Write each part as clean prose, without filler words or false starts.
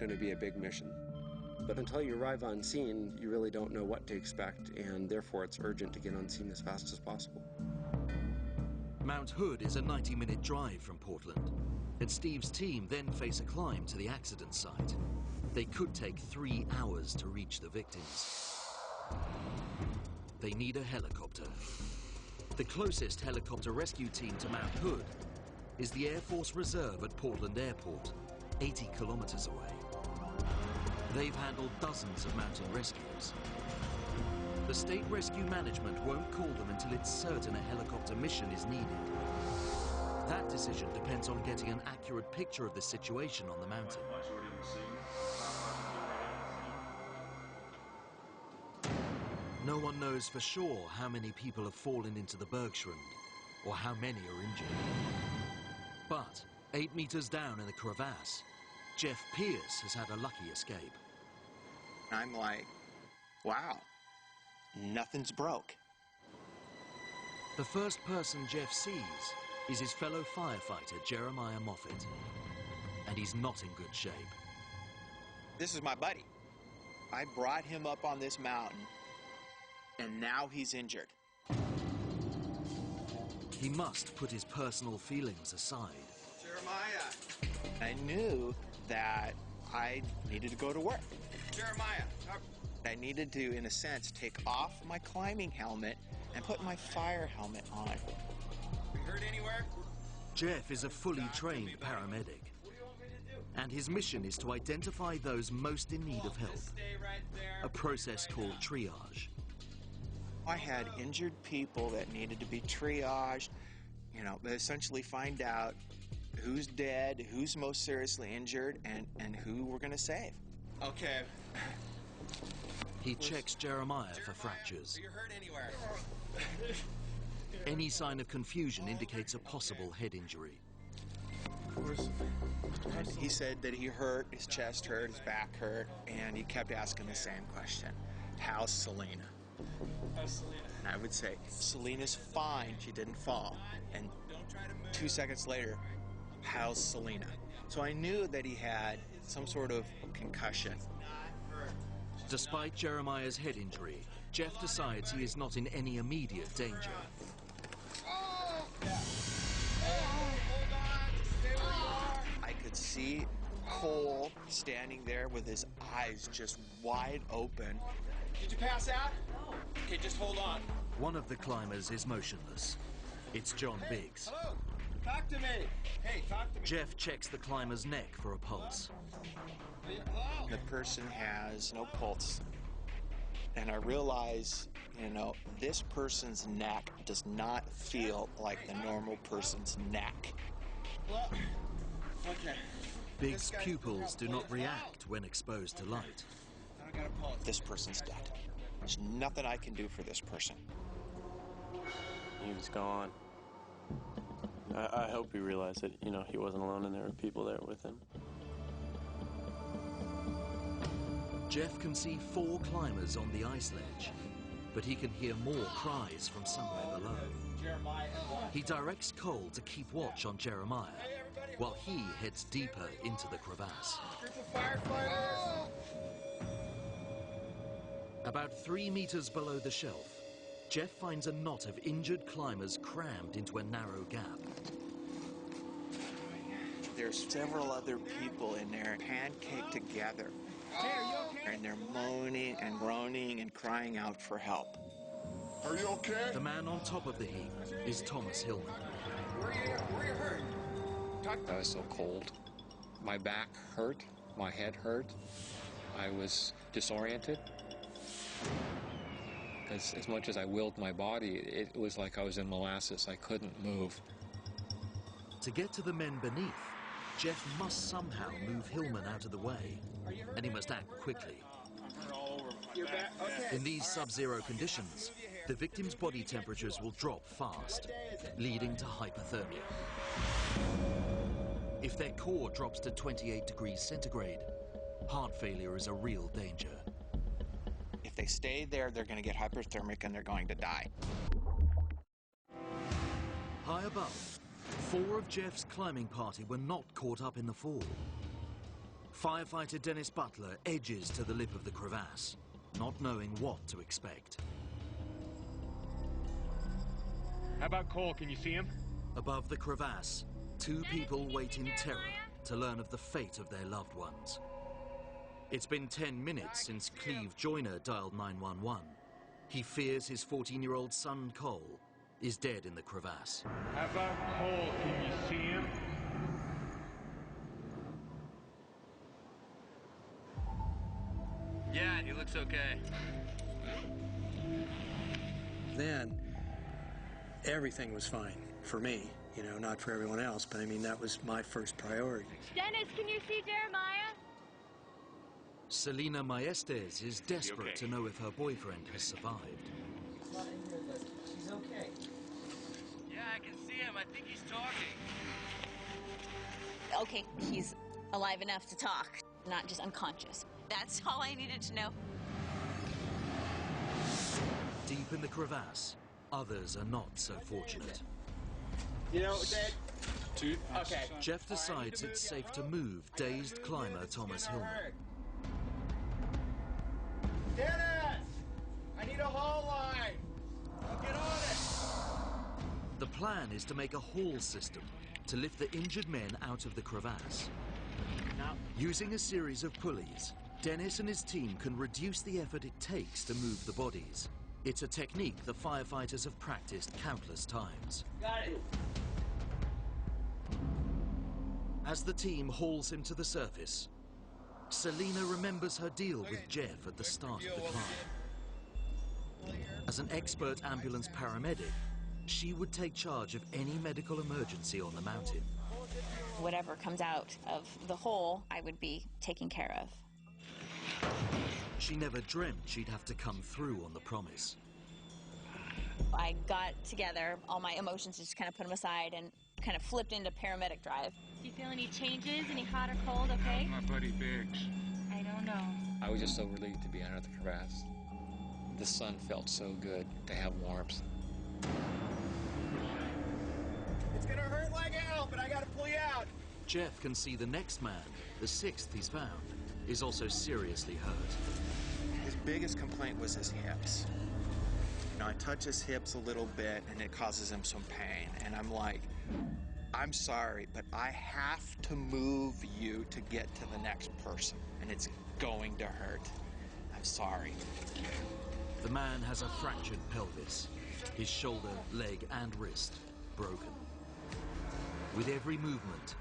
going to be a big mission. But until you arrive on scene, you really don't know what to expect, and therefore it's urgent to get on scene as fast as possible. Mount Hood is a 90-minute drive from Portland, and Steve's team then face a climb to the accident site. They could take 3 hours to reach the victims. They need a helicopter. The closest helicopter rescue team to Mount Hood is the Air Force Reserve at Portland Airport, 80 kilometers away. They've handled dozens of mountain rescues. The state rescue management won't call them until it's certain a helicopter mission is needed. That decision depends on getting an accurate picture of the situation on the mountain. No one knows for sure how many people have fallen into the Bergschrund or how many are injured. But 8 meters down in the crevasse, Jeff Pierce has had a lucky escape. I'm like, wow, nothing's broke. The first person Jeff sees is his fellow firefighter, Jeremiah Moffett. And he's not in good shape. This is my buddy. I brought him up on this mountain, and now he's injured. He must put his personal feelings aside. Jeremiah! I knew that I needed to go to work. Jeremiah! I needed to, in a sense, take off my climbing helmet and put my fire helmet on. You hurt anywhere? Jeff is a fully trained paramedic, and his mission is to identify those most in need of help, a process called triage. I had injured people that needed to be triaged, essentially find out who's dead, who's most seriously injured, and who we're going to save. Okay. He checks Jeremiah for fractures. Are you hurt anywhere? Any sign of confusion indicates a possible head injury. He said that he hurt, his chest hurt, his back hurt, and he kept asking the same question. How's Selena? How's Selena? And I would say, Selena's fine, she didn't fall. And 2 seconds later, how's Selena? So I knew that he had some sort of concussion. Despite Jeremiah's head injury, Jeff decides he is not in any immediate danger. I could see Cole standing there with his eyes just wide open. Did you pass out? No. Okay, just hold on. One of the climbers is motionless. It's John Biggs. Hello, talk to me. Hey, talk to me. Jeff checks the climber's neck for a pulse. The person has no pulse. And I realize, this person's neck does not feel like the normal person's neck. Okay. Biggs' pupils do not react when exposed to light. This person's dead. There's nothing I can do for this person. He was gone. I hope he realized that, he wasn't alone and there were people there with him. Jeff can see 4 climbers on the ice ledge, but he can hear more cries from somewhere below. He directs Cole to keep watch on Jeremiah, while he heads deeper into the crevasse. About 3 meters below the shelf, Jeff finds a knot of injured climbers crammed into a narrow gap. There's several other people in there pancaked together. Hey, are you okay? And they're moaning and groaning and crying out for help. Are you okay? The man on top of the heap is Thomas Hillman. Where are you hurt? I was so cold. My back hurt, my head hurt. I was disoriented. As much as I willed my body, it was like I was in molasses. I couldn't move. To get to the men beneath, Jeff must somehow move Hillman out of the way, and he must act quickly. In these sub-zero conditions, the victims' body temperatures will drop fast, leading to hypothermia. If their core drops to 28 degrees centigrade, heart failure is a real danger. If they stay there, they're going to get hypothermic and they're going to die. High above, 4 of Jeff's climbing party were not caught up in the fall. Firefighter Dennis Butler edges to the lip of the crevasse, not knowing what to expect. How about Cole? Can you see him? Above the crevasse, two people wait in terror to learn of the fate of their loved ones. It's been 10 minutes since Cleve Joyner dialed 911. He fears his 14-year-old son, Cole, is dead in the crevasse. How about Cole? Can you see him? Yeah, he looks okay. Then, everything was fine for me. You know, not for everyone else, but I mean, that was my first priority. Dennis, can you see Jeremiah? Selena Maestes is desperate to know if her boyfriend has survived. She's okay. Yeah, I can see him. I think he's talking. Okay, he's alive enough to talk, not just unconscious. That's all I needed to know. Deep in the crevasse, others are not so fortunate. You know, Dad. Okay. Jeff decides it's safe to move dazed climber Thomas Hillman. Dennis! I need a haul line! Get on it! The plan is to make a haul system to lift the injured men out of the crevasse. Using a series of pulleys, Dennis and his team can reduce the effort it takes to move the bodies. It's a technique the firefighters have practiced countless times. Got it. As the team hauls him to the surface, Selena remembers her deal with Jeff at the start of the climb. As an expert ambulance paramedic, she would take charge of any medical emergency on the mountain. Whatever comes out of the hole, I would be taken care of. She never dreamt she'd have to come through on the promise. I got together, all my emotions, just kind of put them aside and kind of flipped into paramedic drive. Do you feel any changes, any hot or cold, okay? My buddy Biggs. I don't know. I was just so relieved to be under the crevasse. The sun felt so good to have warmth. It's gonna hurt like hell, but I gotta pull you out. Jeff can see the next man, the sixth he's found, is also seriously hurt. His biggest complaint was his hips. You know, I touch his hips a little bit and it causes him some pain. And I'm like, I'm sorry, but I have to move you to get to the next person. And it's going to hurt. I'm sorry. The man has a fractured pelvis, his shoulder, leg, and wrist broken. With every movement,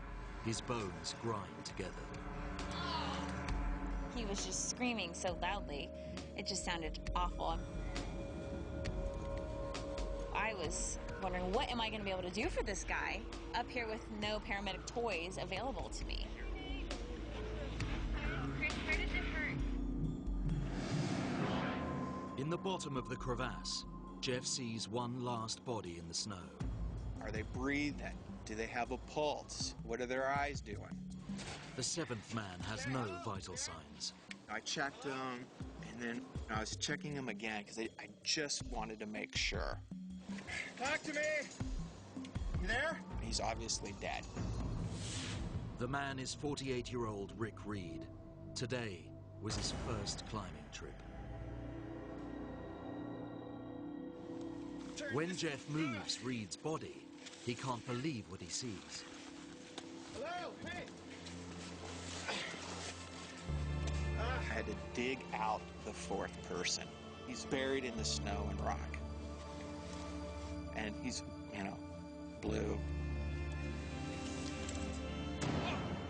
his bones grind together. He was just screaming so loudly, it just sounded awful. I was wondering, what am I going to be able to do for this guy up here with no paramedic toys available to me? Chris, where does it hurt? In the bottom of the crevasse, Jeff sees one last body in the snow. Are they breathing? Do they have a pulse? What are their eyes doing? The seventh man has no vital signs. I checked him, and then I was checking him again because I just wanted to make sure. Talk to me! You there? He's obviously dead. The man is 48-year-old Rick Reed. Today was his first climbing trip. When Jeff moves Reed's body, he can't believe what he sees. Hello, hey! I had to dig out the fourth person. He's buried in the snow and rock. And he's, you know, blue.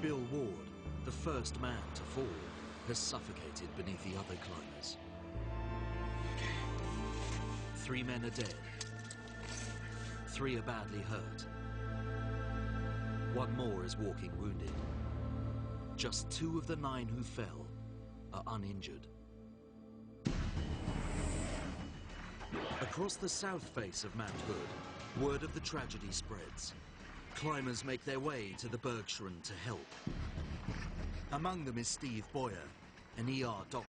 Bill Ward, the first man to fall, has suffocated beneath the other climbers. 3 men are dead. 3 are badly hurt. 1 more is walking wounded. Just 2 of the 9 who fell are uninjured. Across the south face of Mount Hood, word of the tragedy spreads. Climbers make their way to the Bergschrund to help. Among them is Steve Boyer, an ER doctor.